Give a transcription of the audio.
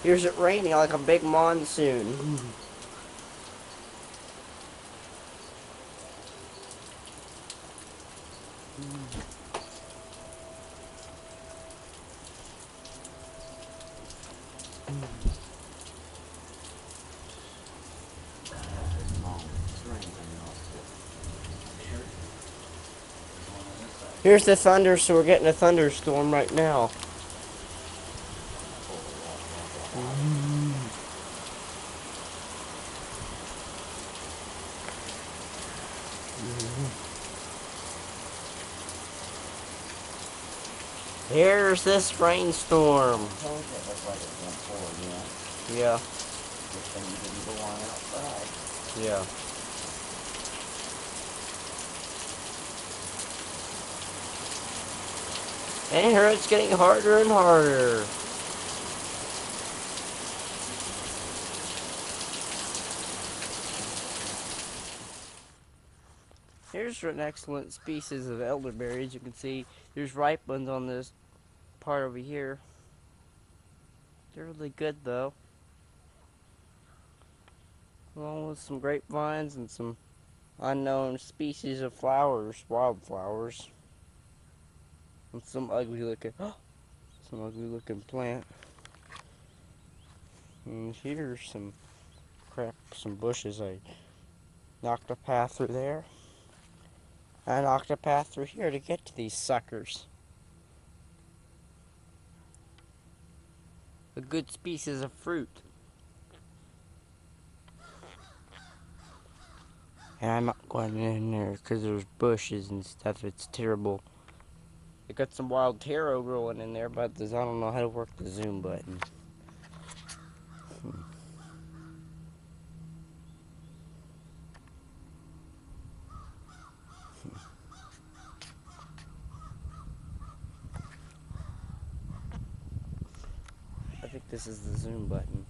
Here's it raining like a big monsoon. Here's the thunder, so we're getting a thunderstorm right now. Here's this rainstorm. Yeah. Yeah. And here it's getting harder and harder. Here's an excellent species of elderberry. As you can see, there's ripe ones on this part over here. They're really good though. Along with some grapevines and some unknown species of flowers, wildflowers. And some ugly looking plant. And here's some some bushes. I knocked a path through there. I knocked a path through here to get to these suckers. A good species of fruit. And I'm not going in there because there's bushes and stuff. It's terrible. I got some wild taro growing in there, but I don't know how to work the zoom button. I think this is the zoom button.